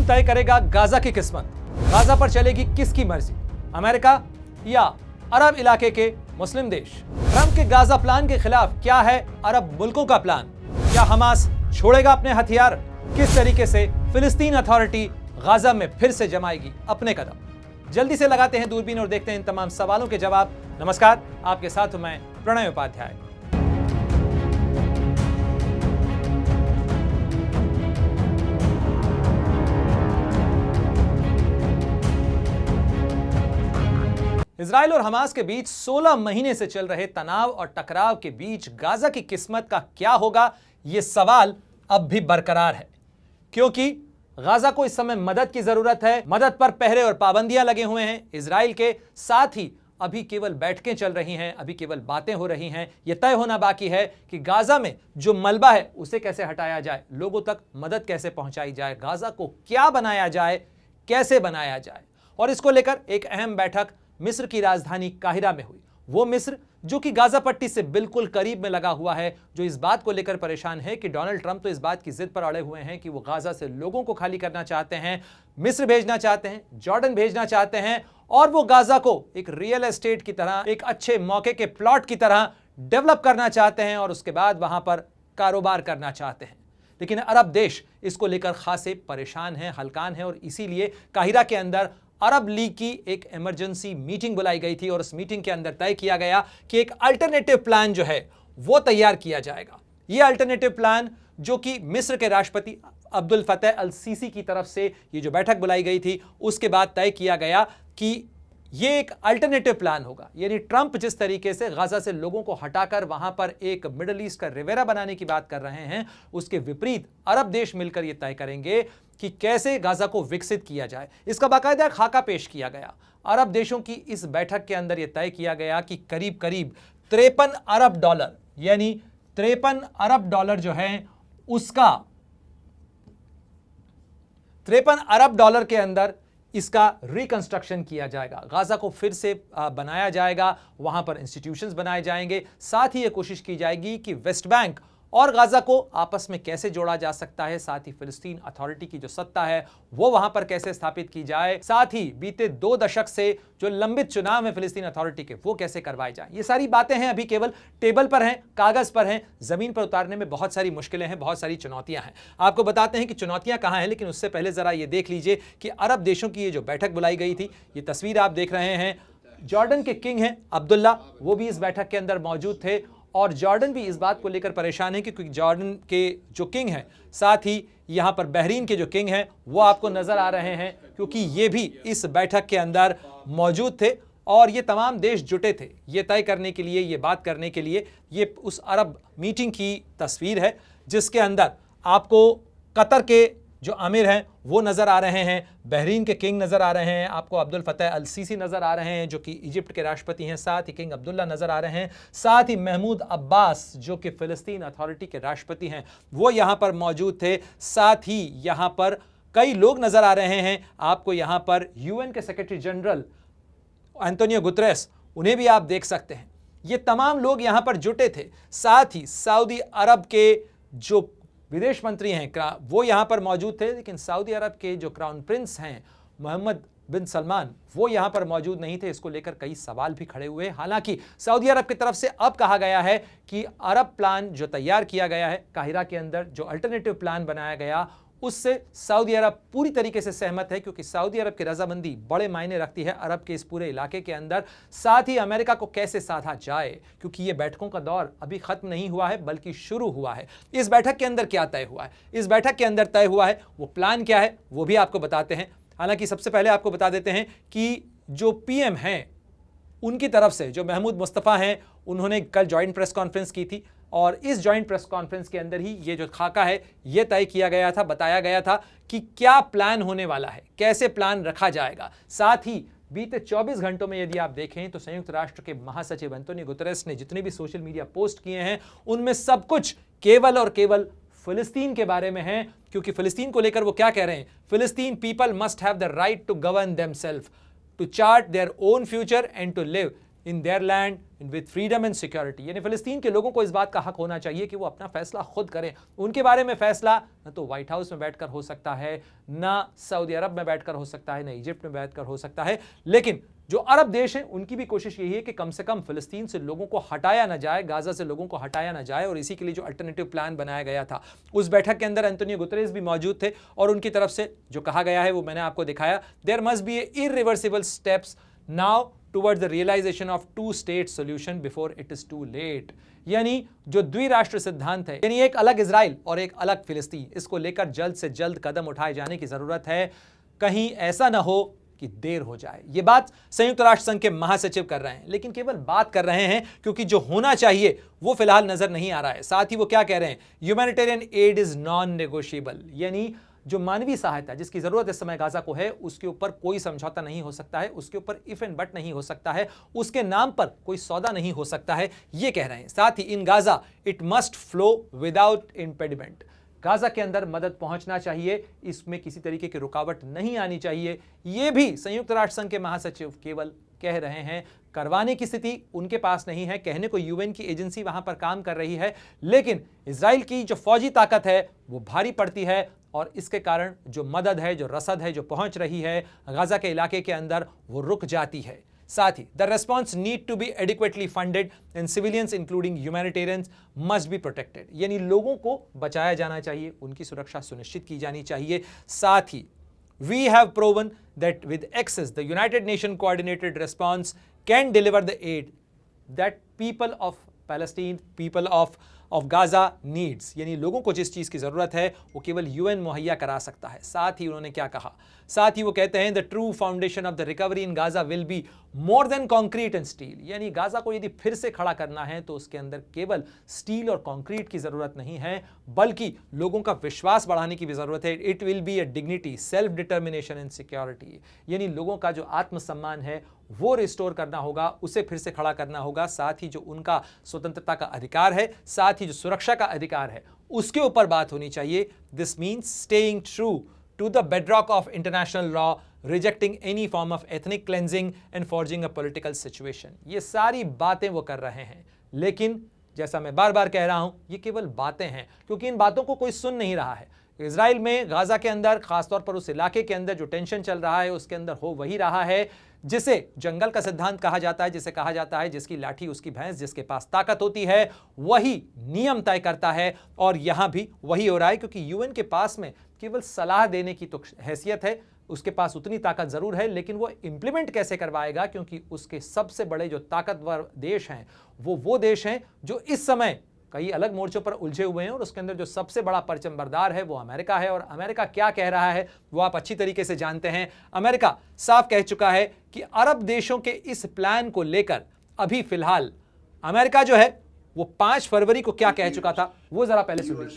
कौन तय करेगा गाजा की किस्मत? गाजा पर चलेगी किसकी मर्जी, अमेरिका या अरब इलाके के मुस्लिम देश? ट्रंप के गाजा प्लान के खिलाफ क्या है अरब मुल्कों का प्लान? क्या हमास छोड़ेगा अपने हथियार? किस तरीके से फिलिस्तीन अथॉरिटी गाजा में फिर से जमाएगी अपने कदम? जल्दी से लगाते हैं दूरबीन और देखते हैं इन तमाम सवालों के जवाब। नमस्कार, आपके साथ हूं मैं प्रणय उपाध्याय। इजराइल और हमास के बीच 16 महीने से चल रहे तनाव और टकराव के बीच गाजा की किस्मत का क्या होगा, यह सवाल अब भी बरकरार है, क्योंकि गाजा को इस समय मदद की जरूरत है। मदद पर पहरे और पाबंदियां लगे हुए हैं इजराइल के, साथ ही अभी केवल बैठकें चल रही हैं, अभी केवल बातें हो रही हैं। यह तय होना बाकी है कि गाजा में जो मलबा है उसे कैसे हटाया जाए, लोगों तक मदद कैसे पहुंचाई जाए, गाजा को क्या बनाया जाए, कैसे बनाया जाए। और इसको लेकर एक अहम बैठक मिस्र की राजधानी काहिरा में हुई। वो मिस्र जो कि गाजा पट्टी से बिल्कुल करीब में लगा हुआ है, जो इस बात को लेकर परेशान है कि डोनाल्ड ट्रंप तो इस बात की जिद पर अड़े हुए हैं कि वो गाजा से लोगों को खाली करना चाहते हैं, मिस्र भेजना चाहते हैं, जॉर्डन भेजना चाहते हैं, और वो गाजा को एक रियल एस्टेट की तरह, एक अच्छे मौके के प्लॉट की तरह डेवलप करना चाहते हैं और उसके बाद वहां पर कारोबार करना चाहते हैं। लेकिन अरब देश इसको लेकर खासे परेशान हैं, हलकान हैं, और इसीलिए काहिरा के अंदर अरब लीग की एक इमरजेंसी मीटिंग बुलाई गई थी और उस मीटिंग के अंदर तय किया गया कि एक अल्टरनेटिव प्लान जो है वो तैयार किया जाएगा। ये अल्टरनेटिव प्लान जो कि मिस्र के राष्ट्रपति अब्दुल फतेह अल सीसी की तरफ से ये जो बैठक बुलाई गई थी उसके बाद तय किया गया कि ये एक अल्टरनेटिव प्लान होगा। यानी ट्रंप जिस तरीके से गाजा से लोगों को हटाकर वहां पर एक मिडिल ईस्ट का रिवेरा बनाने की बात कर रहे हैं, उसके विपरीत अरब देश मिलकर यह तय करेंगे कि कैसे गाजा को विकसित किया जाए। इसका बाकायदा खाका पेश किया गया। अरब देशों की इस बैठक के अंदर यह तय किया गया कि करीब करीब 53 अरब डॉलर, यानी 53 अरब डॉलर जो है उसका 53 अरब डॉलर के अंदर इसका रिकंस्ट्रक्शन किया जाएगा। गाजा को फिर से बनाया जाएगा, वहां पर इंस्टीट्यूशंस बनाए जाएंगे। साथ ही यह कोशिश की जाएगी कि वेस्ट बैंक और गाजा को आपस में कैसे जोड़ा जा सकता है, साथ ही फिलिस्तीन अथॉरिटी की जो सत्ता है वो वहां पर कैसे स्थापित की जाए, साथ ही बीते 2 दशक से जो लंबित चुनाव है फिलिस्तीन अथॉरिटी के वो कैसे करवाए जाए। ये सारी बातें हैं अभी केवल टेबल पर हैं, कागज पर हैं, जमीन पर उतारने में बहुत सारी मुश्किलें हैं, बहुत सारी चुनौतियां हैं। आपको बताते हैं कि चुनौतियां कहां हैं, लेकिन उससे पहले जरा ये देख लीजिए कि अरब देशों की ये जो बैठक बुलाई गई थी, ये तस्वीर आप देख रहे हैं। जॉर्डन के किंग हैं अब्दुल्ला, वो भी इस बैठक के अंदर मौजूद थे और जॉर्डन भी इस बात को लेकर परेशान है क्योंकि जॉर्डन के जो किंग हैं, साथ ही यहां पर बहरीन के जो किंग हैं वो आपको नजर आ रहे हैं, क्योंकि ये भी इस बैठक के अंदर मौजूद थे और ये तमाम देश जुटे थे ये तय करने के लिए, ये बात करने के लिए। ये उस अरब मीटिंग की तस्वीर है जिसके अंदर आपको कतर के जो अमीर हैं वो नजर आ रहे हैं, बहरीन के किंग नजर आ रहे हैं, आपको अब्दुल फतेह अल सीसी नजर आ रहे हैं जो कि इजिप्ट के राष्ट्रपति हैं, साथ ही किंग अब्दुल्ला नजर आ रहे हैं, साथ ही महमूद अब्बास जो कि फिलिस्तीन अथॉरिटी के राष्ट्रपति हैं वो यहां पर मौजूद थे। साथ ही यहां पर कई लोग नजर आ रहे हैं, आपको यहां पर यूएन के सेक्रेटरी जनरल एंटोनियो गुतरेस, उन्हें भी आप देख सकते हैं। ये तमाम लोग यहां पर जुटे थे। साथ ही सऊदी अरब के जो विदेश मंत्री हैं वो यहां पर मौजूद थे, लेकिन सऊदी अरब के जो क्राउन प्रिंस हैं मोहम्मद बिन सलमान वो यहां पर मौजूद नहीं थे। इसको लेकर कई सवाल भी खड़े हुए। हालांकि सऊदी अरब की तरफ से अब कहा गया है कि अरब प्लान जो तैयार किया गया है काहिरा के अंदर, जो अल्टरनेटिव प्लान बनाया गया, उससे सऊदी अरब पूरी तरीके से सहमत है, क्योंकि सऊदी अरब की रजामंदी बड़े मायने रखती है अरब के इस पूरे इलाके के अंदर। साथ ही अमेरिका को कैसे साधा जाए, क्योंकि ये बैठकों का दौर अभी खत्म नहीं हुआ है बल्कि शुरू हुआ है। इस बैठक के अंदर क्या तय हुआ है, इस बैठक के अंदर तय हुआ है वो प्लान क्या है वो भी आपको बताते हैं। हालांकि सबसे पहले आपको बता देते हैं कि जो पीएम हैं उनकी तरफ से जो महमूद मुस्तफ़ा हैं, उन्होंने कल जॉइंट प्रेस कॉन्फ्रेंस की थी और इस जॉइंट प्रेस कॉन्फ्रेंस के अंदर ही ये जो खाका है ये तय किया गया था, बताया गया था कि क्या प्लान होने वाला है, कैसे प्लान रखा जाएगा। साथ ही बीते 24 घंटों में यदि आप देखें तो संयुक्त राष्ट्र के महासचिव एंटोनियो गुतरेस ने जितने भी सोशल मीडिया पोस्ट किए हैं उनमें सब कुछ केवल और केवल फिलिस्तीन के बारे में है, क्योंकि फिलिस्तीन को लेकर वो क्या कह रहे हैं, फिलिस्तीन people must have the right to govern themselves, to chart their own future and to live in their land with freedom and security. यानी फिलिस्तीन के लोगों को इस बात का हक होना चाहिए कि वो अपना फैसला खुद करें। उनके बारे में फैसला न तो व्हाइट हाउस में बैठकर हो सकता है, ना सऊदी अरब में बैठकर हो सकता है, ना इजिप्ट में बैठकर हो सकता है, लेकिन जो अरब देश हैं उनकी भी कोशिश यही है कि कम से कम फिलिस्तीन से लोगों को हटाया ना जाए, गाजा से लोगों को हटाया ना जाए। और इसी के लिए जो अल्टरनेटिव प्लान बनाया गया था, उस बैठक के अंदर एंटोनियो गुतरेस भी मौजूद थे और उनकी तरफ से जो कहा गया है वो मैंने आपको दिखाया। There must be irreversible steps now towards the realization of two state solution before it is too late. यानी जो द्विराष्ट्र सिद्धांत है, यानी एक अलग इजराइल और एक अलग फिलिस्तीन, इसको लेकर जल्द से जल्द कदम उठाए जाने की जरूरत है। कहीं ऐसा ना हो कि देर हो जाए। यह बात संयुक्त राष्ट्र संघ के महासचिव कर रहे हैं, लेकिन केवल बात कर रहे हैं, क्योंकि जो होना चाहिए वो फिलहाल नजर नहीं आ रहा है। साथ ही वो क्या कह रहे हैं, humanitarian add is non negotiable. यानी जो मानवीय सहायता जिसकी जरूरत इस समय गाजा को है, उसके ऊपर कोई समझौता नहीं हो सकता है, उसके ऊपर इफ एंड बट नहीं हो सकता है, उसके नाम पर कोई सौदा नहीं हो सकता है, ये कह रहे हैं। साथ ही in Gaza it must flow without impediment. Gaza के अंदर मदद पहुंचना चाहिए, इसमें किसी तरीके की रुकावट नहीं आनी चाहिए। यह भी संयुक्त राष्ट्र संघ के महासचिव केवल कह रहे हैं, करवाने की स्थिति उनके पास नहीं है। कहने को यूएन की एजेंसी वहां पर काम कर रही है, लेकिन इजराइल की जो फौजी ताकत है वो भारी पड़ती है और इसके कारण जो मदद है, जो रसद है, जो पहुंच रही है गाजा के इलाके के अंदर, वो रुक जाती है। साथ ही the response need to be adequately funded and civilians including humanitarians must be protected. यानी लोगों को बचाया जाना चाहिए, उनकी सुरक्षा सुनिश्चित की जानी चाहिए। साथ ही we have proven that with access the United Nation coordinated response can deliver the aid that people of Palestine, people of Gaza needs. यानी लोगों को जिस चीज़ की ज़रूरत है वो केवल यूएन मुहैया करा सकता है। साथ ही उन्होंने क्या कहा, साथ ही वो कहते हैं the true foundation of the recovery in Gaza will be more than concrete and steel. यानी गाजा को यदि फिर से खड़ा करना है तो उसके अंदर केवल स्टील और कंक्रीट की ज़रूरत नहीं है, बल्कि लोगों का विश्वास बढ़ाने की भी ज़रूरत है। It will be a dignity, self determination and security. यानी लोगों का जो आत्मसम्मान है वो रिस्टोर करना होगा, उसे फिर से खड़ा करना होगा। साथ ही जो उनका स्वतंत्रता का अधिकार है, साथ ही जो सुरक्षा का अधिकार है, उसके ऊपर बात होनी चाहिए। This means staying true to the bedrock of international law, rejecting any form of ethnic cleansing and forging a political situation। ये सारी बातें वो कर रहे हैं, लेकिन जैसा मैं बार बार कह रहा हूं, ये केवल बातें हैं, क्योंकि इन बातों को कोई सुन नहीं रहा है। इजराइल में गाजा के अंदर, खासतौर पर उस इलाके के अंदर जो टेंशन चल रहा है, उसके अंदर हो वही रहा है जिसे जंगल का सिद्धांत कहा जाता है, जिसे कहा जाता है जिसकी लाठी उसकी भैंस, जिसके पास ताकत होती है वही नियम तय करता है। और यहां भी वही हो रहा है, क्योंकि यूएन के पास में केवल सलाह देने की तो हैसियत है, उसके पास उतनी ताकत जरूर है, लेकिन वो इंप्लीमेंट कैसे करवाएगा, क्योंकि उसके सबसे बड़े जो ताकतवर देश हैं वो देश हैं जो इस समय कई अलग मोर्चों पर उलझे हुए हैं, और उसके अंदर जो सबसे बड़ा परचमबरदार है वो अमेरिका है। और अमेरिका क्या कह रहा है वो आप अच्छी तरीके से जानते हैं। अमेरिका साफ कह चुका है कि अरब देशों के इस प्लान को लेकर अभी फिलहाल अमेरिका जो है वो 5 फरवरी को क्या कह चुका था वो जरा पहले सुनिए।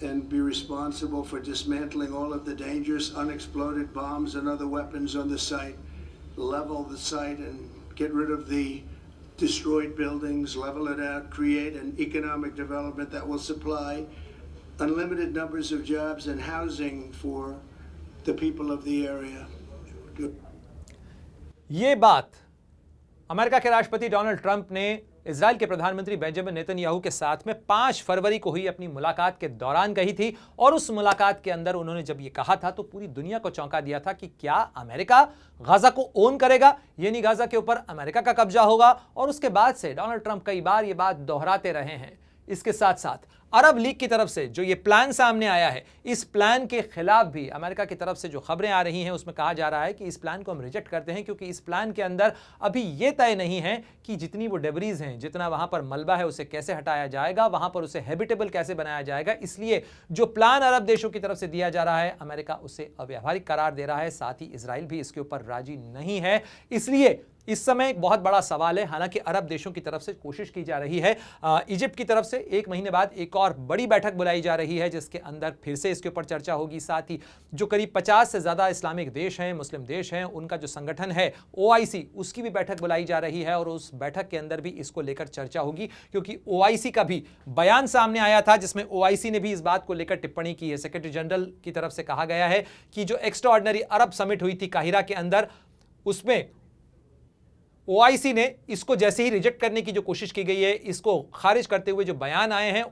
And be responsible for dismantling all of the dangerous unexploded bombs and other weapons on the site, level the site and get rid of the destroyed buildings, level it out, create an economic development that will supply unlimited numbers of jobs and housing for the people of the area. ये बात America के राष्ट्रपति Donald Trump ने Israel के प्रधानमंत्री Benjamin Netanyahu के साथ में 5 फरवरी को हुई अपनी मुलाकात के दौरान कही थी। और उस मुलाकात के अंदर उन्होंने जब ये कहा था तो पूरी दुनिया को चौंका दिया था कि क्या अमेरिका गाजा को ओन करेगा, यानी गाजा के ऊपर अमेरिका का कब्जा होगा। और उसके बाद से डोनाल्ड ट्रंप कई बार ये बात दोहराते रहे हैं। इसके साथ साथ अरब लीग की तरफ से जो ये प्लान सामने आया है, इस प्लान के खिलाफ भी अमेरिका की तरफ से जो खबरें आ रही हैं उसमें कहा जा रहा है कि इस प्लान को हम रिजेक्ट करते हैं, क्योंकि इस प्लान के अंदर अभी ये तय नहीं है कि जितनी वो डेब्रीज हैं, जितना वहां पर मलबा है, उसे कैसे हटाया जाएगा, वहां पर उसे हैबिटेबल कैसे बनाया जाएगा। इसलिए जो प्लान अरब देशों की तरफ से दिया जा रहा है, अमेरिका उसे अव्यावहारिक करार दे रहा है। साथ ही इजराइल भी इसके ऊपर राजी नहीं है। इसलिए इस समय एक बहुत बड़ा सवाल है। हालांकि अरब देशों की तरफ से कोशिश की जा रही है, इजिप्ट की तरफ से 1 महीने बाद एक और बड़ी बैठक बुलाई जा रही है जिसके अंदर फिर से इसके ऊपर चर्चा होगी। साथ ही जो करीब 50 से ज़्यादा इस्लामिक देश हैं, मुस्लिम देश हैं, उनका जो संगठन है OIC, उसकी भी बैठक बुलाई जा रही है और उस बैठक के अंदर भी इसको लेकर चर्चा होगी, क्योंकि OIC का भी बयान सामने आया था जिसमें OIC ने भी इस बात को लेकर टिप्पणी की है। सेक्रेटरी जनरल की तरफ से कहा गया है कि जो एक्स्ट्राऑर्डिनरी अरब समिट हुई थी काहिरा के अंदर, उसमें OIC ने इसको जैसे ही रिजेक्ट करने की जो कोशिश की गई है, इसको खारिज करते हुए जो बयान आए हैं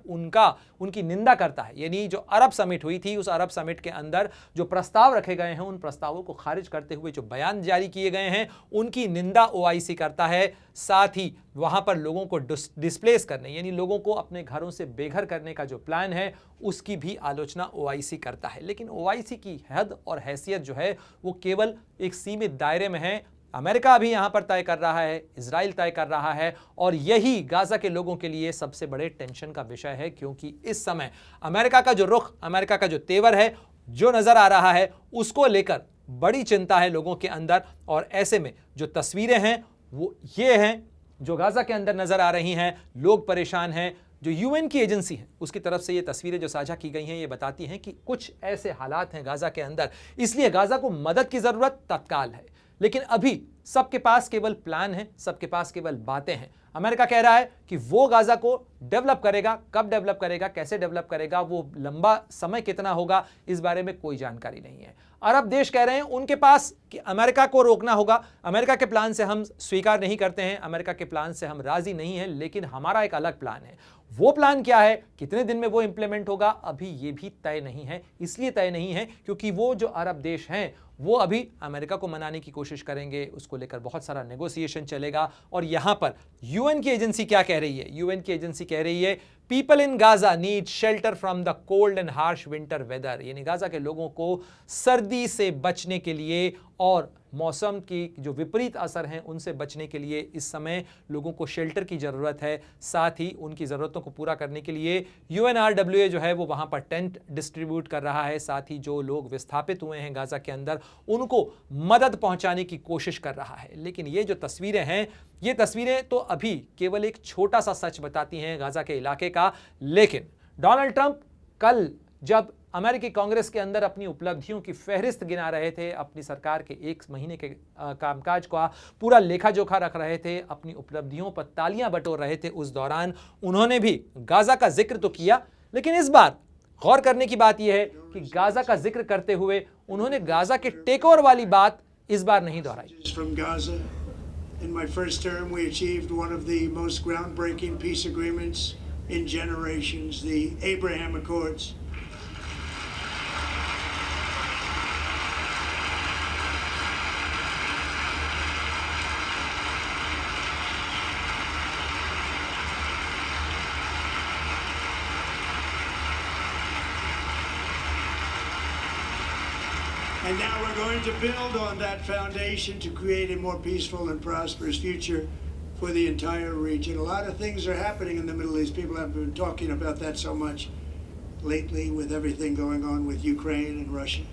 उनकी निंदा करता है। यानी जो अरब समिट हुई थी, उस अरब समिट के अंदर जो प्रस्ताव रखे गए हैं, उन प्रस्तावों को खारिज करते हुए जो बयान जारी किए गए हैं, उनकी निंदा OIC करता है। साथ ही वहां पर लोगों को डिस्प्लेस करने, यानी लोगों को अपने घरों से बेघर करने का जो प्लान है, उसकी भी आलोचना OIC करता है। लेकिन OIC की हद और हैसियत जो है वो केवल एक सीमित दायरे में है। अमेरिका भी यहां पर तय कर रहा है, इजराइल तय कर रहा है, और यही गाजा के लोगों के लिए सबसे बड़े टेंशन का विषय है, क्योंकि इस समय अमेरिका का जो रुख, अमेरिका का जो तेवर है, जो नजर आ रहा है, उसको लेकर बड़ी चिंता है लोगों के अंदर। और ऐसे में जो तस्वीरें हैं वो ये हैं जो गाजा के अंदर नजर आ रही हैं। लोग परेशान हैं। जो UN की एजेंसी है उसकी तरफ से ये तस्वीरें जो साझा की गई हैं, ये बताती हैं कि कुछ ऐसे हालात हैं गाजा के अंदर, इसलिए गाजा को मदद की जरूरत तत्काल है। लेकिन अभी सबके पास केवल प्लान है, सबके पास केवल बातें हैं। अमेरिका कह रहा है कि वो गाजा को डेवलप करेगा, कब डेवलप करेगा, कैसे डेवलप करेगा, वो लंबा समय कितना होगा, इस बारे में कोई जानकारी नहीं है। अरब देश कह रहे हैं उनके पास कि अमेरिका को रोकना होगा, अमेरिका के प्लान से हम स्वीकार नहीं करते हैं, अमेरिका के प्लान से हम राजी नहीं हैं, लेकिन हमारा एक अलग प्लान है। वो प्लान क्या है, कितने दिन में वो इंप्लीमेंट होगा, अभी ये भी तय नहीं है। इसलिए तय नहीं है क्योंकि वो जो अरब देश हैं वो अभी अमेरिका को मनाने की कोशिश करेंगे, उसको लेकर बहुत सारा नेगोशिएशन चलेगा। और यहां पर UN की एजेंसी क्या कह रही है? UN की एजेंसी कह रही है people in Gaza need shelter from the cold and harsh winter weather, यानी गाजा के लोगों को सर्दी से बचने के लिए और मौसम की जो विपरीत असर हैं उनसे बचने के लिए इस समय लोगों को शेल्टर की ज़रूरत है। साथ ही उनकी ज़रूरतों को पूरा करने के लिए UNRWA जो है वो वहाँ पर टेंट डिस्ट्रीब्यूट कर रहा है। साथ ही जो लोग विस्थापित हुए हैं गाजा के अंदर, उनको मदद पहुँचाने की कोशिश कर रहा है। लेकिन ये जो तस्वीरें हैं, ये तस्वीरें तो अभी केवल एक छोटा सा सच बताती हैं गाजा के इलाके का। लेकिन डोनाल्ड ट्रंप कल जब अमेरिकी कांग्रेस के अंदर अपनी उपलब्धियों की फहरिस्त गिना रहे थे, अपनी सरकार के 1 महीने के कामकाज का पूरा लेखा जोखा रख रहे थे, अपनी उपलब्धियों पर तालियां बटोर रहे थे, उस दौरान उन्होंने भी गाजा का जिक्र तो किया। लेकिन इस बार गौर करने की बात यह है कि गाजा का जिक्र करते हुए उन्होंने गाजा के टेक ओवर वाली बात इस बार नहीं दोहराई। In my first term, we achieved one of the most groundbreaking peace agreements in generations, the Abraham Accords. And now we're going to build on that foundation to create a more peaceful and prosperous future for the entire region. A lot of things are happening in the Middle East. People have been talking about that so much lately with everything going on with Ukraine and Russia.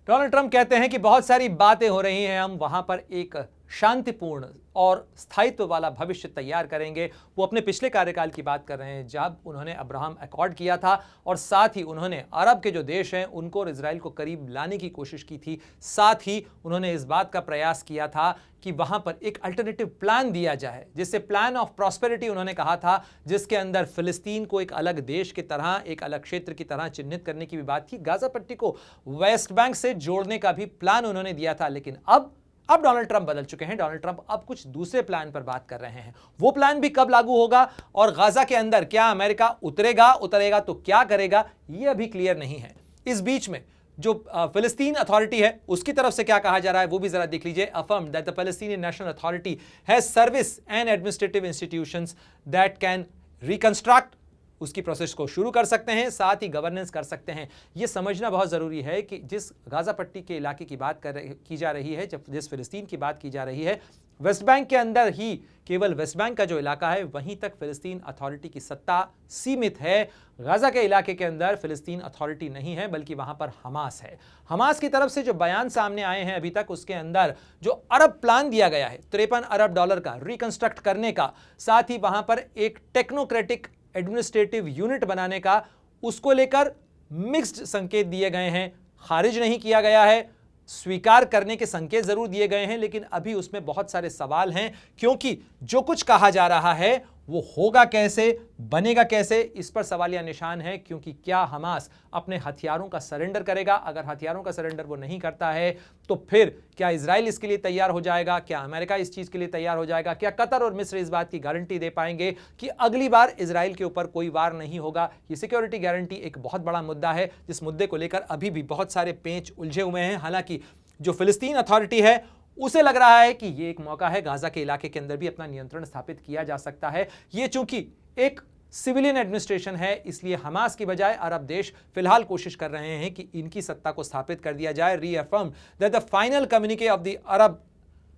Donald Trump कहते हैं कि बहुत सारी बातें हो रही हैं, हम वहां पर एक शांतिपूर्ण और स्थायित्व वाला भविष्य तैयार करेंगे। वो अपने पिछले कार्यकाल की बात कर रहे हैं जब उन्होंने अब्राहम अकॉर्ड किया था, और साथ ही उन्होंने अरब के जो देश हैं उनको और इजराइल को करीब लाने की कोशिश की थी। साथ ही उन्होंने इस बात का प्रयास किया था कि वहां पर एक अल्टरनेटिव प्लान दिया जाए, जिससे प्लान ऑफ प्रॉस्पेरिटी उन्होंने कहा था, जिसके अंदर फिलिस्तीन को एक अलग देश की तरह, एक अलग क्षेत्र की तरह चिन्हित करने की भी बात थी। गाजा पट्टी को वेस्ट बैंक से जोड़ने का भी प्लान उन्होंने दिया था। लेकिन अब डोनाल्ड ट्रंप बदल चुके हैं। डोनाल्ड ट्रंप अब कुछ दूसरे प्लान पर बात कर रहे हैं। वो प्लान भी कब लागू होगा और गाजा के अंदर क्या अमेरिका उतरेगा तो क्या करेगा, ये अभी क्लियर नहीं है। इस बीच में जो फिलिस्तीन अथॉरिटी है उसकी तरफ से क्या कहा जा रहा है वो भी जरा देख लीजिए। Affirm that the Palestinian national authority has service and administrative institutions that can reconstruct, उसकी प्रोसेस को शुरू कर सकते हैं, साथ ही गवर्नेंस कर सकते हैं। यह समझना बहुत ज़रूरी है कि जिस गाजा पट्टी के इलाके की बात की जा रही है, जब जिस फिलिस्तीन की बात की जा रही है, वेस्ट बैंक के अंदर ही केवल वेस्ट बैंक का जो इलाका है वहीं तक फिलिस्तीन अथॉरिटी की सत्ता सीमित है। गाजा के इलाके के अंदर फिलिस्तीन अथॉरिटी नहीं है, बल्कि वहां पर हमास है। हमास की तरफ से जो बयान सामने आए हैं अभी तक, उसके अंदर जो अरब प्लान दिया गया है $53 अरब का रिकंस्ट्रक्ट करने का, साथ ही वहां पर एक टेक्नोक्रेटिक एडमिनिस्ट्रेटिव यूनिट बनाने का, उसको लेकर मिक्स्ड संकेत दिए गए हैं। खारिज नहीं किया गया है, स्वीकार करने के संकेत जरूर दिए गए हैं, लेकिन अभी उसमें बहुत सारे सवाल हैं, क्योंकि जो कुछ कहा जा रहा है वो होगा कैसे, बनेगा कैसे, इस पर सवालिया निशान है। क्योंकि क्या हमास अपने हथियारों का सरेंडर करेगा? अगर हथियारों का सरेंडर वो नहीं करता है तो फिर क्या इजराइल इसके लिए तैयार हो जाएगा? क्या अमेरिका इस चीज के लिए तैयार हो जाएगा? क्या कतर और मिस्र इस बात की गारंटी दे पाएंगे कि अगली बार इजराइल के ऊपर कोई वार नहीं होगा? ये सिक्योरिटी गारंटी एक बहुत बड़ा मुद्दा है, जिस मुद्दे को लेकर अभी भी बहुत सारे पेंच उलझे हुए हैं। हालांकि जो फिलिस्तीन अथॉरिटी है उसे लग रहा है कि यह एक मौका है, गाजा के इलाके के अंदर भी अपना नियंत्रण स्थापित किया जा सकता है। यह चूंकि एक सिविलियन एडमिनिस्ट्रेशन है, इसलिए हमास की बजाय अरब देश फिलहाल कोशिश कर रहे हैं कि इनकी सत्ता को स्थापित कर दिया जाए। Reaffirm that the final communique of the Arab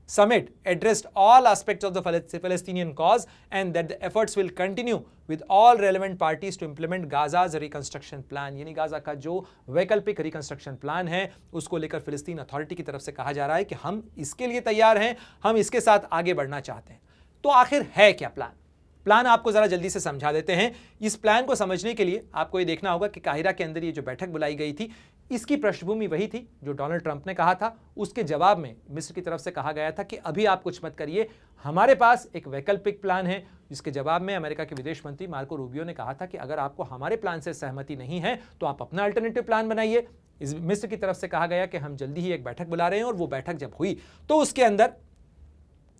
summit addressed all aspects of the Palestinian cause and that the efforts will continue with all relevant parties to implement Gaza's reconstruction plan। यानी Gaza का जो वैकल्पिक reconstruction plan है उसको लेकर फिलिस्तीन authority की तरफ से कहा जा रहा है कि हम इसके लिए तैयार हैं, हम इसके साथ आगे बढ़ना चाहते हैं। तो आखिर है क्या प्लान आपको जरा जल्दी से समझा देते हैं। इस प्लान को समझने के लिए आपको ये देखना होगा कि काहिरा के अंदर ये जो बैठक बुलाई गई थी, इसकी पृष्ठभूमि वही थी जो डोनाल्ड ट्रंप ने कहा था। उसके जवाब में मिस्र की तरफ से कहा गया था कि अभी आप कुछ मत करिए, हमारे पास एक वैकल्पिक प्लान है। जिसके जवाब में अमेरिका के विदेश मंत्री मार्को रूबियो ने कहा था कि अगर आपको हमारे प्लान से सहमति नहीं है तो आप अपना अल्टरनेटिव प्लान बनाइए। इस मिस्र की तरफ से कहा गया कि हम जल्दी ही एक बैठक बुला रहे हैं, और वो बैठक जब हुई तो उसके अंदर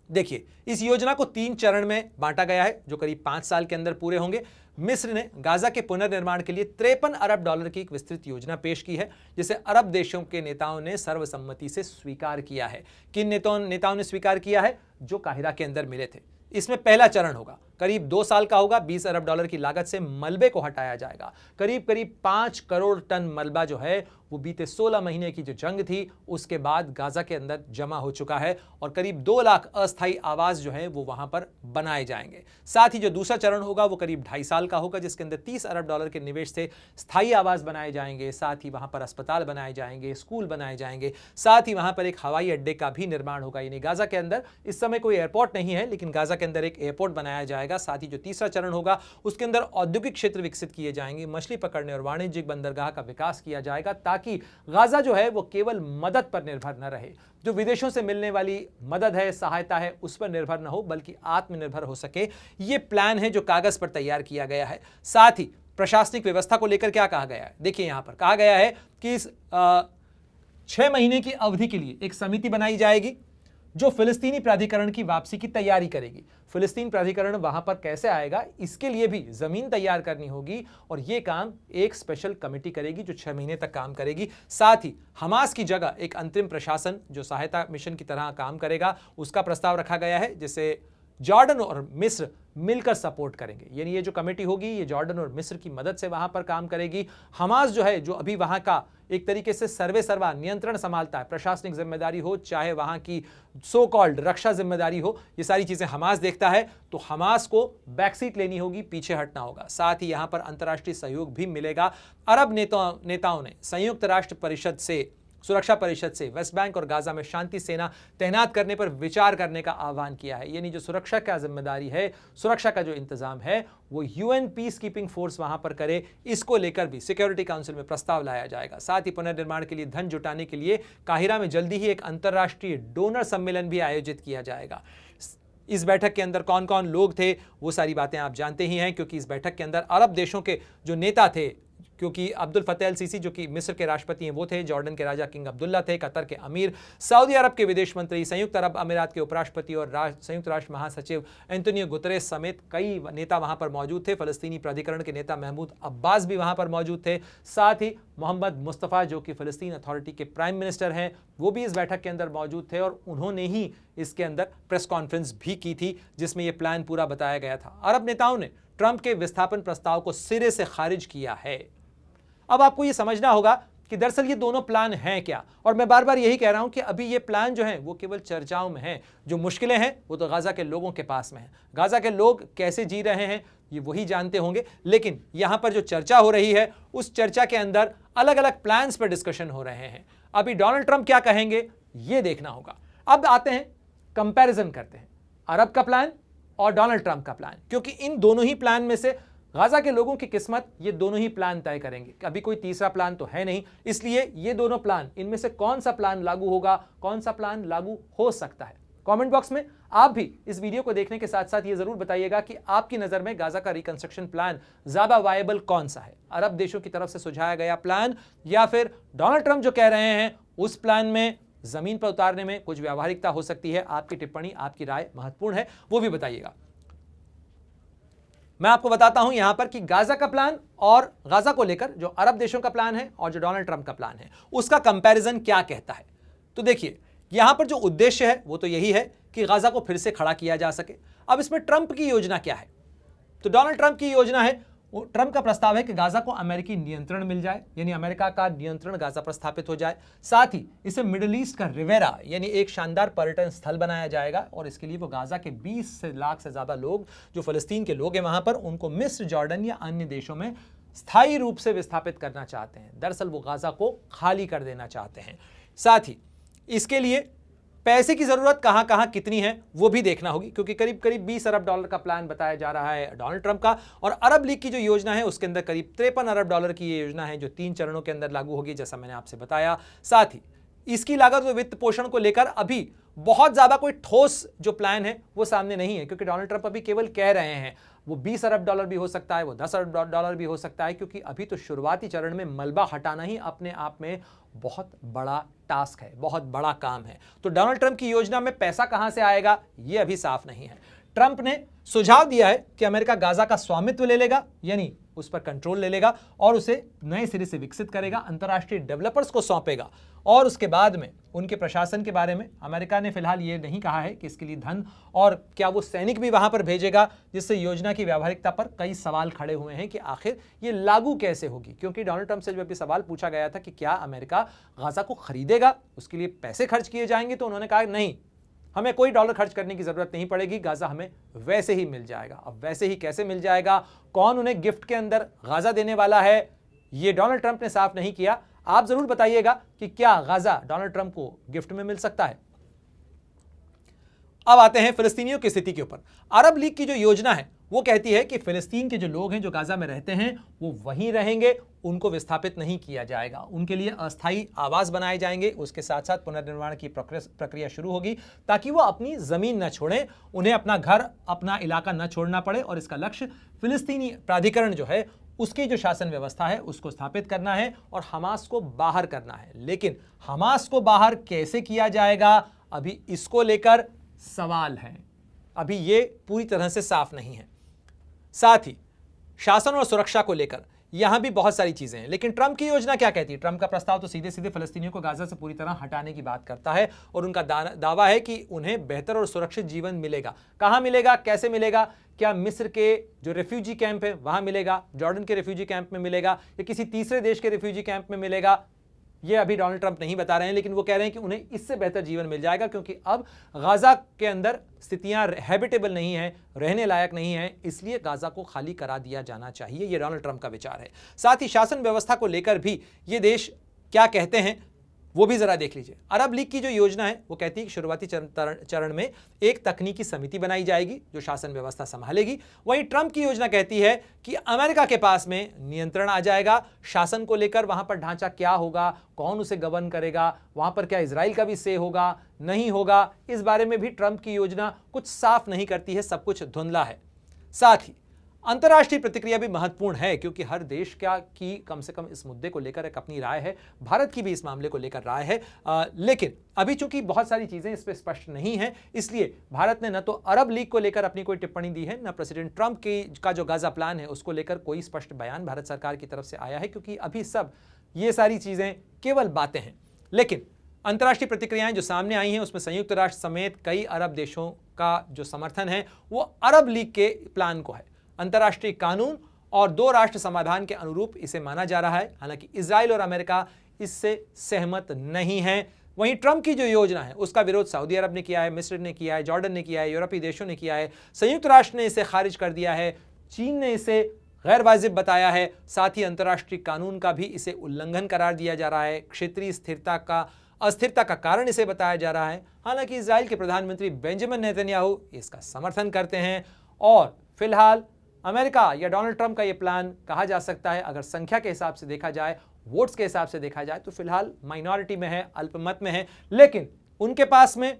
देखिए, इस योजना को 3 चरण में बांटा गया है जो करीब 5 साल के अंदर पूरे होंगे। मिस्र ने गाजा के पुनर्निर्माण के लिए $53 अरब की एक विस्तृत योजना पेश की है, जिसे अरब देशों के नेताओं ने सर्वसम्मति से स्वीकार किया है। किन नेताओं ने स्वीकार किया है? जो काहिरा के अंदर मिले थे। इसमें पहला चरण होगा, करीब 2 साल का होगा। $20 अरब की लागत से मलबे को हटाया जाएगा। करीब 5 करोड़ टन मलबा जो है वो बीते 16 महीने की जो जंग थी उसके बाद गाजा के अंदर जमा हो चुका है, और करीब 2 लाख अस्थायी आवास जो है वो वहां पर बनाए जाएंगे। साथ ही जो दूसरा चरण होगा वो करीब 2.5 साल का होगा, जिसके अंदर $30 अरब के निवेश से स्थायी आवास बनाए जाएंगे। साथ ही वहां पर अस्पताल बनाए जाएंगे, स्कूल बनाए जाएंगे। साथ ही वहां पर एक हवाई अड्डे का भी निर्माण होगा। यानी गाजा के अंदर इस समय कोई एयरपोर्ट नहीं है, लेकिन गाजा के अंदर एक एयरपोर्ट बनाया जाएगा। साथ ही जो तीसरा चरण होगा उसके अंदर औद्योगिक क्षेत्र विकसित किए जाएंगे, मछली पकड़ने और वाणिज्यिक बंदरगाह का विकास किया जाएगा, ताकि गाजा जो है वो केवल मदद पर निर्भर न रहे, जो विदेशों से मिलने वाली मदद है, सहायता है, उस पर निर्भर न हो, बल्कि आत्मनिर्भर हो सके। ये प्लान है जो कागज पर तैयार किया गया है। साथ ही प्रशासनिक व्यवस्था को लेकर क्या कहा गया है? देखिए, यहां पर कहा गया है कि इस 6 महीने की अवधि के लिए एक समिति बनाई जाएगी जो फिलिस्तीनी प्राधिकरण की वापसी की तैयारी करेगी। फिलिस्तीन प्राधिकरण वहां पर कैसे आएगा, इसके लिए भी जमीन तैयार करनी होगी, और यह काम एक स्पेशल कमेटी करेगी जो 6 महीने तक काम करेगी। साथ ही हमास की जगह एक अंतरिम प्रशासन जो सहायता मिशन की तरह काम करेगा, उसका प्रस्ताव रखा गया है, जिसे जॉर्डन और मिस्र मिलकर सपोर्ट करेंगे। यानी ये जो कमेटी होगी ये जॉर्डन और मिस्र की मदद से वहां पर काम करेगी। हमास जो है, जो अभी वहां का एक तरीके से सर्वा नियंत्रण संभालता है, प्रशासनिक जिम्मेदारी हो चाहे वहां की सो कॉल्ड रक्षा जिम्मेदारी हो, ये सारी चीजें हमास देखता है। तो हमास को बैकसीट लेनी होगी, पीछे हटना होगा। साथ ही यहां पर अंतर्राष्ट्रीय सहयोग भी मिलेगा। अरब नेताओं ने संयुक्त राष्ट्र परिषद से, सुरक्षा परिषद से वेस्ट बैंक और गाजा में शांति सेना तैनात करने पर विचार करने का आह्वान किया है। यानी जो सुरक्षा का जिम्मेदारी है, सुरक्षा का जो इंतजाम है, वो यूएन पीस कीपिंग फोर्स वहां पर करे। इसको लेकर भी सिक्योरिटी काउंसिल में प्रस्ताव लाया जाएगा। साथ ही पुनर्निर्माण के लिए धन जुटाने के लिए काहिरा में जल्दी ही एक अंतर्राष्ट्रीय डोनर सम्मेलन भी आयोजित किया जाएगा। इस बैठक के अंदर कौन कौन लोग थे वो सारी बातें आप जानते ही हैं, क्योंकि इस बैठक के अंदर अरब देशों के जो नेता थे, क्योंकि अब्दुल फतेह अल सीसी जो कि मिस्र के राष्ट्रपति हैं वो थे, जॉर्डन के राजा किंग अब्दुल्ला थे, कतर के अमीर, सऊदी अरब के विदेश मंत्री, संयुक्त अरब अमीरात के उपराष्ट्रपति और संयुक्त राष्ट्र महासचिव एंटोनियो गुतरेस समेत कई नेता वहां पर मौजूद थे। फलस्तीनी प्राधिकरण के नेता महमूद अब्बास भी वहां पर मौजूद थे। साथ ही मोहम्मद मुस्तफ़ा जो कि फिलिस्तीन अथॉरिटी के प्राइम मिनिस्टर हैं, वो भी इस बैठक के अंदर मौजूद थे, और उन्होंने ही इसके अंदर प्रेस कॉन्फ्रेंस भी की थी जिसमें यह प्लान पूरा बताया गया था। अरब नेताओं ने ट्रंप के विस्थापन प्रस्ताव को सिरे से खारिज किया है। अब आपको यह समझना होगा कि दरअसल ये दोनों प्लान हैं क्या। और मैं बार बार यही कह रहा हूं कि अभी ये प्लान जो है वो केवल चर्चाओं में हैं। जो मुश्किलें हैं वो तो गाजा के लोगों के पास में हैं। गाजा के लोग कैसे जी रहे हैं ये वही जानते होंगे, लेकिन यहां पर जो चर्चा हो रही है उस चर्चा के अंदर अलग अलग प्लान्स पर डिस्कशन हो रहे हैं। अभी डोनाल्ड ट्रंप क्या कहेंगे ये देखना होगा। अब आते हैं, कंपैरिजन करते हैं अरब का प्लान और डोनाल्ड ट्रंप का प्लान, क्योंकि इन दोनों ही प्लान में से गाजा के लोगों की किस्मत ये दोनों ही प्लान तय करेंगे। अभी कोई तीसरा प्लान तो है नहीं, इसलिए ये दोनों प्लान, इनमें से कौन सा प्लान लागू होगा, कौन सा प्लान लागू हो सकता है। कमेंट बॉक्स में आप भी इस वीडियो को देखने के साथ साथ ये जरूर बताइएगा कि आपकी नजर में गाजा का रिकंस्ट्रक्शन प्लान ज्यादा वायबल कौन सा है, अरब देशों की तरफ से सुझाया गया प्लान या फिर डोनाल्ड ट्रंप जो कह रहे हैं उस प्लान में जमीन पर उतारने में कुछ व्यावहारिकता हो सकती है। आपकी टिप्पणी, आपकी राय महत्वपूर्ण है, वो भी बताइएगा। मैं आपको बताता हूं यहां पर कि गाजा का प्लान और गाजा को लेकर जो अरब देशों का प्लान है और जो डोनाल्ड ट्रंप का प्लान है उसका कंपैरिजन क्या कहता है। तो देखिए, यहां पर जो उद्देश्य है वो तो यही है कि गाजा को फिर से खड़ा किया जा सके। अब इसमें ट्रंप की योजना क्या है, तो डोनाल्ड ट्रंप की योजना है, ट्रंप का प्रस्ताव है कि गाजा को अमेरिकी नियंत्रण मिल जाए, यानी अमेरिका का नियंत्रण गाजा पर स्थापित हो जाए। साथ ही इसे मिडिल ईस्ट का रिवेरा यानी एक शानदार पर्यटन स्थल बनाया जाएगा और इसके लिए वो गाजा के 20 लाख से ज्यादा लोग जो फलस्तीन के लोग हैं वहां पर, उनको मिस्र, जॉर्डन या अन्य देशों में स्थायी रूप से विस्थापित करना चाहते हैं। दरअसल वो गाजा को खाली कर देना चाहते हैं। साथ ही इसके लिए पैसे की जरूरत कहां कहां कितनी है वो भी देखना होगी, क्योंकि करीब करीब 20 अरब डॉलर का प्लान बताया जा रहा है डोनाल्ड ट्रंप का, और अरब लीग की जो योजना है उसके अंदर करीब 53 अरब डॉलर की ये योजना है जो 3 चरणों के अंदर लागू होगी, जैसा मैंने आपसे बताया। साथ ही इसकी लागत और वित्त पोषण को लेकर अभी बहुत ज्यादा कोई ठोस जो प्लान है वो सामने नहीं है, क्योंकि डोनाल्ड ट्रंप अभी केवल कह रहे हैं। वो 20 अरब डॉलर भी हो सकता है, वो 10 अरब डॉलर भी हो सकता है, क्योंकि अभी तो शुरुआती चरण में मलबा हटाना ही अपने आप में बहुत बड़ा टास्क है, बहुत बड़ा काम है। तो डोनाल्ड ट्रंप की योजना में पैसा कहां से आएगा ये अभी साफ नहीं है। ट्रंप ने सुझाव दिया है कि अमेरिका गाजा का स्वामित्व ले लेगा, यानी उस पर कंट्रोल ले लेगा और उसे नए सिरे से विकसित करेगा, अंतर्राष्ट्रीय डेवलपर्स को सौंपेगा, और उसके बाद में उनके प्रशासन के बारे में अमेरिका ने फिलहाल ये नहीं कहा है कि इसके लिए धन और क्या वो सैनिक भी वहां पर भेजेगा, जिससे योजना की व्यावहारिकता पर कई सवाल खड़े हुए हैं कि आखिर ये लागू कैसे होगी। क्योंकि डोनाल्ड ट्रंप से जब भी सवाल पूछा गया था कि क्या अमेरिका गाजा को खरीदेगा, उसके लिए पैसे खर्च किए जाएंगे, तो उन्होंने कहा नहीं, हमें कोई डॉलर खर्च करने की जरूरत नहीं पड़ेगी, गाजा हमें वैसे ही मिल जाएगा। अब वैसे ही कैसे मिल जाएगा, कौन उन्हें गिफ्ट के अंदर गाजा देने वाला है, ये डोनाल्ड ट्रंप ने साफ नहीं किया। आप जरूर बताइएगा कि क्या गाजा डोनाल्ड ट्रंप को गिफ्ट में मिल सकता है। अब आते हैं फिलिस्तीनियों की स्थिति के ऊपर। अरब लीग की जो योजना है वो कहती है कि फिलिस्तीन के जो लोग हैं जो गाजा में रहते हैं वो वहीं रहेंगे, उनको विस्थापित नहीं किया जाएगा, उनके लिए अस्थायी आवास बनाए जाएंगे, उसके साथ साथ पुनर्निर्माण की प्रक्रिया शुरू होगी ताकि वो अपनी जमीन न छोड़ें, उन्हें अपना घर, अपना इलाका न छोड़ना पड़े। और इसका लक्ष्य फिलिस्तीनी प्राधिकरण जो है उसकी जो शासन व्यवस्था है उसको स्थापित करना है और हमास को बाहर करना है। लेकिन हमास को बाहर कैसे किया जाएगा, अभी इसको लेकर सवाल है, अभी ये पूरी तरह से साफ नहीं है। साथ ही शासन और सुरक्षा को लेकर यहां भी बहुत सारी चीजें हैं। लेकिन ट्रंप की योजना क्या कहती है, ट्रंप का प्रस्ताव तो सीधे सीधे फिलिस्तीनियों को गाजा से पूरी तरह हटाने की बात करता है और उनका दावा है कि उन्हें बेहतर और सुरक्षित जीवन मिलेगा। कहां मिलेगा, कैसे मिलेगा, क्या मिस्र के जो रेफ्यूजी कैंप है वहां मिलेगा, जॉर्डन के रेफ्यूजी कैंप में मिलेगा या किसी तीसरे देश के रेफ्यूजी कैंप में मिलेगा, ये अभी डोनाल्ड ट्रंप नहीं बता रहे हैं। लेकिन वो कह रहे हैं कि उन्हें इससे बेहतर जीवन मिल जाएगा, क्योंकि अब गाजा के अंदर स्थितियां हैबिटेबल नहीं है, रहने लायक नहीं है, इसलिए गाजा को खाली करा दिया जाना चाहिए। ये डोनाल्ड ट्रंप का विचार है। साथ ही शासन व्यवस्था को लेकर भी ये देश क्या कहते हैं वो भी जरा देख लीजिए। अरब लीग की जो योजना है वो कहती है कि शुरुआती चरण में एक तकनीकी समिति बनाई जाएगी जो शासन व्यवस्था संभालेगी। वहीं ट्रंप की योजना कहती है कि अमेरिका के पास में नियंत्रण आ जाएगा शासन को लेकर, वहां पर ढांचा क्या होगा, कौन उसे गवर्न करेगा, वहां पर क्या इजराइल का भी से होगा, नहीं होगा, इस बारे में भी ट्रंप की योजना कुछ साफ नहीं करती है, सब कुछ धुंधला है। साथ ही अंतर्राष्ट्रीय प्रतिक्रिया भी महत्वपूर्ण है, क्योंकि हर देश की कम से कम इस मुद्दे को लेकर एक अपनी राय है, भारत की भी इस मामले को लेकर राय है। लेकिन अभी चूंकि बहुत सारी चीजें इस पर स्पष्ट नहीं है, इसलिए भारत ने न तो अरब लीग को लेकर अपनी कोई टिप्पणी दी है, न प्रेसिडेंट ट्रंप का जो गाजा प्लान है उसको लेकर कोई स्पष्ट बयान भारत सरकार की तरफ से आया है, क्योंकि अभी सब ये सारी चीजें केवल बातें हैं। लेकिन अंतर्राष्ट्रीय प्रतिक्रियाएं जो सामने आई हैं उसमें संयुक्त राष्ट्र समेत कई अरब देशों का जो समर्थन है वो अरब लीग के प्लान को है। अंतर्राष्ट्रीय कानून और 2 राष्ट्र समाधान के अनुरूप इसे माना जा रहा है। हालांकि इजराइल और अमेरिका इससे सहमत नहीं हैं। वहीं ट्रंप की जो योजना है उसका विरोध सऊदी अरब ने किया है, मिस्र ने किया है, जॉर्डन ने किया है, यूरोपीय देशों ने किया है, संयुक्त राष्ट्र ने इसे खारिज कर दिया है, चीन ने इसे गैर वाजिब बताया है, साथ ही अंतर्राष्ट्रीय कानून का भी इसे उल्लंघन करार दिया जा रहा है, क्षेत्रीय अस्थिरता का कारण इसे बताया जा रहा है। हालांकि इजराइल के प्रधानमंत्री बेंजामिन नेतन्याहू इसका समर्थन करते हैं और फिलहाल अमेरिका या डोनाल्ड ट्रंप का यह प्लान कहा जा सकता है, अगर संख्या के हिसाब से देखा जाए, वोट्स के हिसाब से देखा जाए तो फिलहाल माइनॉरिटी में है, अल्पमत में है, लेकिन उनके पास में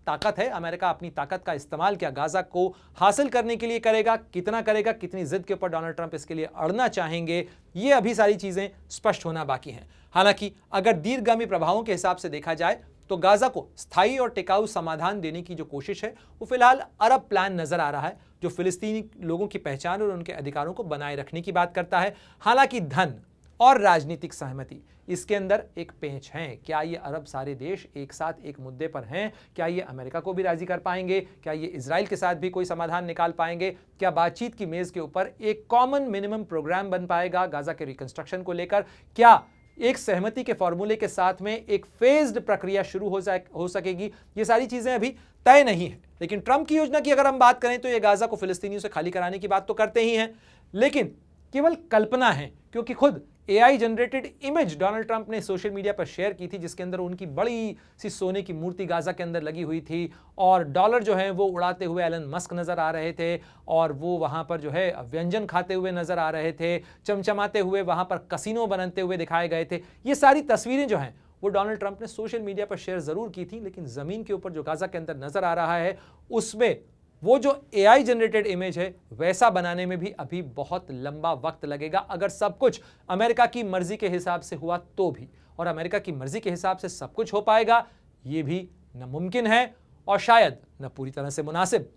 ताकत है। अमेरिका अपनी ताकत का इस्तेमाल क्या गाजा को हासिल करने के लिए करेगा, कितना करेगा, कितनी जिद के ऊपर डोनाल्ड ट्रंप इसके लिए अड़ना चाहेंगे, ये अभी सारी चीजें स्पष्ट होना बाकी हैं। हालांकि अगर दीर्घगामी प्रभावों के हिसाब से देखा जाए तो गाजा को स्थायी और टिकाऊ समाधान देने की जो कोशिश है वो फिलहाल अरब प्लान नजर आ रहा है, जो फिलिस्तीनी लोगों की पहचान और उनके अधिकारों को बनाए रखने की बात करता है। हालांकि धन और राजनीतिक सहमति इसके अंदर एक पेंच है। क्या ये अरब सारे देश एक साथ एक मुद्दे पर हैं? क्या ये अमेरिका को भी राजी कर पाएंगे? क्या ये इजराइल के साथ भी कोई समाधान निकाल पाएंगे? क्या बातचीत की मेज के ऊपर एक कॉमन मिनिमम प्रोग्राम बन पाएगा गाजा के रिकंस्ट्रक्शन को लेकर? क्या एक सहमति के फॉर्मूले के साथ में एक फेज्ड प्रक्रिया शुरू हो सकेगी? ये सारी चीजें अभी तय नहीं है। लेकिन ट्रंप की योजना की अगर हम बात करें तो ये गाजा को फिलिस्तीनियों से खाली कराने की बात तो करते ही हैं, लेकिन केवल कल्पना है, क्योंकि खुद AI generated image Donald Trump ने सोशल मीडिया पर शेयर की थी, जिसके अंदर उनकी बड़ी सी सोने की मूर्ति गाजा के अंदर लगी हुई थी और डॉलर जो है वो उड़ाते हुए एलन मस्क नजर आ रहे थे और वो वहां पर जो है व्यंजन खाते हुए नजर आ रहे थे, चमचमाते हुए वहां पर कसिनो बनते हुए दिखाए गए थे। ये सारी तस्वीरें जो हैं वो डोनाल्ड ट्रंप ने सोशल मीडिया पर शेयर जरूर की थी, लेकिन जमीन के ऊपर जो गाजा के अंदर नजर आ रहा है उसमें वो जो AI जनरेटेड इमेज है वैसा बनाने में भी अभी बहुत लंबा वक्त लगेगा, अगर सब कुछ अमेरिका की मर्जी के हिसाब से हुआ तो भी। और अमेरिका की मर्जी के हिसाब से सब कुछ हो पाएगा ये भी नामुमकिन है और शायद न पूरी तरह से मुनासिब,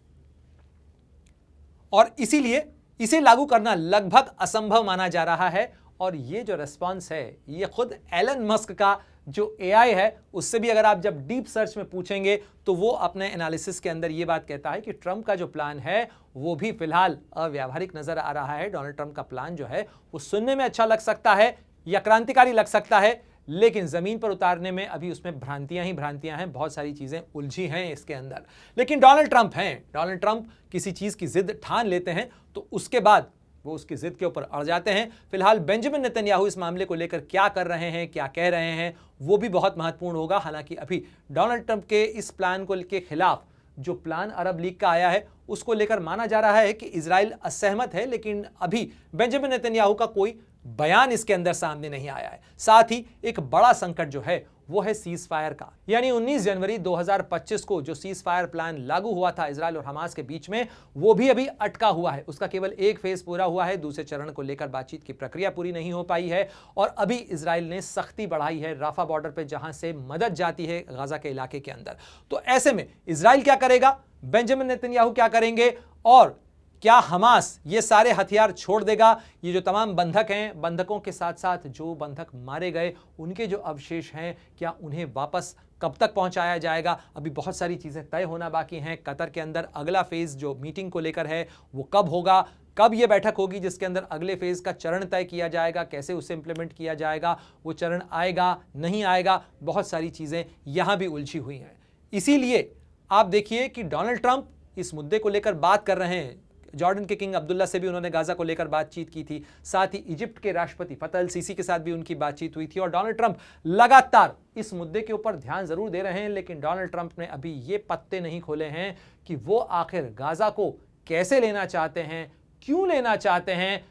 और इसीलिए इसे लागू करना लगभग असंभव माना जा रहा है। और ये जो रेस्पॉन्स है ये खुद एलन मस्क का जो AI है उससे भी अगर आप जब डीप सर्च में पूछेंगे तो वो अपने एनालिसिस के अंदर ये बात कहता है कि ट्रंप का जो प्लान है वो भी फिलहाल अव्यावहारिक नजर आ रहा है। डोनाल्ड ट्रंप का प्लान जो है वो सुनने में अच्छा लग सकता है या क्रांतिकारी लग सकता है, लेकिन जमीन पर उतारने में अभी उसमें भ्रांतियां ही भ्रांतियां हैं, बहुत सारी चीजें उलझी हैं इसके अंदर। लेकिन डोनाल्ड ट्रंप किसी चीज की जिद ठान लेते हैं तो उसके बाद वो उसकी जिद के ऊपर अड़ जाते हैं। फिलहाल बेंजामिन नेतन्याहू इस मामले को लेकर क्या कर रहे हैं, क्या कह रहे हैं, वो भी बहुत महत्वपूर्ण होगा। हालांकि अभी डोनाल्ड ट्रंप के इस प्लान को के खिलाफ जो प्लान अरब लीग का आया है उसको लेकर माना जा रहा है कि इजराइल असहमत है, लेकिन अभी बेंजामिन नेतन्याहू का कोई बयान इसके अंदर सामने नहीं आया है। साथ ही एक बड़ा संकट जो है वो है सीज फायर का, यानी 19 जनवरी 2025 को जो सीज फायर प्लान लागू हुआ था इजराइल और हमास के बीच में, वो भी अभी अटका हुआ है। उसका केवल एक फेज पूरा हुआ है, दूसरे चरण को लेकर बातचीत की प्रक्रिया पूरी नहीं हो पाई है और अभी इजराइल ने सख्ती बढ़ाई है राफा बॉर्डर पे जहां से मदद जाती है गाजा के इलाके के अंदर। तो ऐसे में इजराइल क्या करेगा, बेंजामिन नेतन्याहू क्या करेंगे और क्या हमास ये सारे हथियार छोड़ देगा? ये जो तमाम बंधक हैं, बंधकों के साथ साथ जो बंधक मारे गए उनके जो अवशेष हैं, क्या उन्हें वापस कब तक पहुंचाया जाएगा? अभी बहुत सारी चीज़ें तय होना बाकी हैं। कतर के अंदर अगला फेज़ जो मीटिंग को लेकर है वो कब होगा, कब ये बैठक होगी जिसके अंदर अगले फेज़ का चरण तय किया जाएगा, कैसे उसे इंप्लीमेंट किया जाएगा, वो चरण आएगा नहीं आएगा, बहुत सारी चीज़ें यहाँ भी उलझी हुई हैं। इसीलिए आप देखिए कि डोनाल्ड ट्रंप इस मुद्दे को लेकर बात कर रहे हैं। जॉर्डन के किंग अब्दुल्ला से भी उन्होंने गाजा को लेकर बातचीत की थी, साथ ही इजिप्ट के राष्ट्रपति फतह अल सीसी के साथ भी उनकी बातचीत हुई थी और डोनाल्ड ट्रंप लगातार इस मुद्दे के ऊपर ध्यान जरूर दे रहे हैं, लेकिन डोनाल्ड ट्रंप ने अभी ये पत्ते नहीं खोले हैं कि वो आखिर गाजा को कैसे लेना चाहते हैं, क्यों लेना चाहते हैं।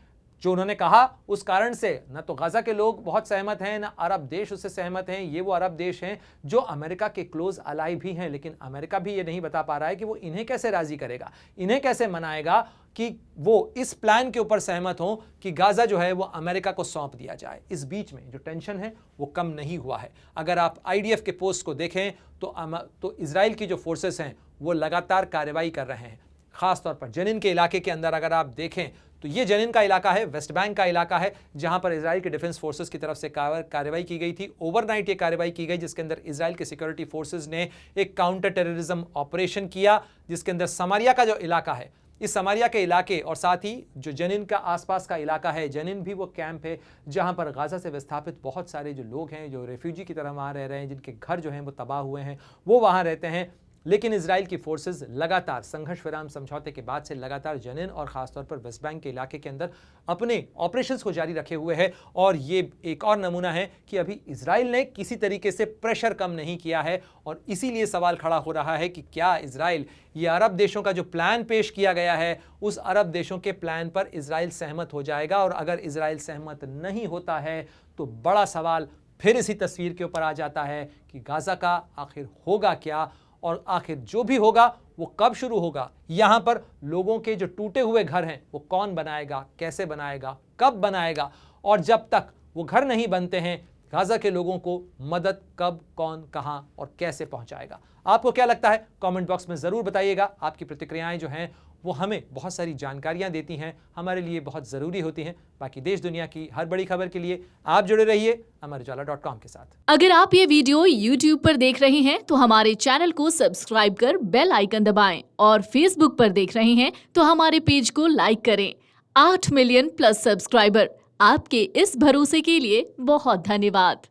जो उन्होंने कहा उस कारण से न तो गाजा के लोग बहुत सहमत हैं, न अरब देश उससे सहमत हैं। ये वो अरब देश हैं जो अमेरिका के क्लोज अलाई भी हैं, लेकिन अमेरिका भी ये नहीं बता पा रहा है कि वो इन्हें कैसे राजी करेगा, इन्हें कैसे मनाएगा कि वो इस प्लान के ऊपर सहमत हों कि गाजा जो है वो अमेरिका को सौंप दिया जाए। इस बीच में जो टेंशन है वो कम नहीं हुआ है। अगर आप IDF के पोस्ट को देखें तो इजराइल की जो फोर्सेस हैं वो लगातार कार्रवाई कर रहे हैं। खासतौर पर जनीन के इलाके के अंदर अगर आप देखें तो ये जनीन का इलाका है, वेस्ट बैंक का इलाका है, जहां पर इजराइल के डिफेंस फोर्सेस की तरफ से कार्रवाई की गई थी। ओवरनाइट ये कार्रवाई की गई जिसके अंदर इजराइल के सिक्योरिटी फोर्सेस ने एक काउंटर टेररिज्म ऑपरेशन किया, जिसके अंदर समारिया का जो इलाका है इस समारिया के इलाके और साथ ही जो जनिन का आसपास का इलाका है, जनिन भी वो कैंप है जहां पर गाजा से विस्थापित बहुत सारे जो लोग हैं, जो रेफ्यूजी की तरह वहां रह रहे हैं, जिनके घर जो हैं वो तबाह हुए हैं, वो वहां रहते हैं। लेकिन इजराइल की फोर्सेस लगातार संघर्ष विराम समझौते के बाद से लगातार जनिन और खासतौर पर वेस्ट बैंक के इलाके के अंदर अपने ऑपरेशंस को जारी रखे हुए है। और ये एक और नमूना है कि अभी इजराइल ने किसी तरीके से प्रेशर कम नहीं किया है और इसीलिए सवाल खड़ा हो रहा है कि क्या इजराइल, ये अरब देशों का जो प्लान पेश किया गया है, उस अरब देशों के प्लान पर इजराइल सहमत हो जाएगा। और अगर इजराइल सहमत नहीं होता है तो बड़ा सवाल फिर इसी तस्वीर के ऊपर आ जाता है कि गाजा का आखिर होगा क्या, और आखिर जो भी होगा वो कब शुरू होगा। यहां पर लोगों के जो टूटे हुए घर हैं वो कौन बनाएगा, कैसे बनाएगा, कब बनाएगा, और जब तक वो घर नहीं बनते हैं गाजा के लोगों को मदद कब, कौन, कहां और कैसे पहुंचाएगा। आपको क्या लगता है कमेंट बॉक्स में जरूर बताइएगा। आपकी प्रतिक्रियाएं जो हैं वो हमें बहुत सारी जानकारियां देती हैं, हमारे लिए बहुत ज़रूरी होती हैं। बाकी देश दुनिया की हर बड़ी खबर के लिए आप जुड़े रहिए amarujala.com के साथ। अगर आप ये वीडियो YouTube पर देख रहे हैं तो हमारे चैनल को सब्सक्राइब कर बेल आइकन दबाएं, और Facebook पर देख रहे हैं तो हमारे पेज को लाइक करें। 8 मिलियन प्लस सब्सक्राइबर, आपके इस भरोसे के लिए बहुत धन्यवाद।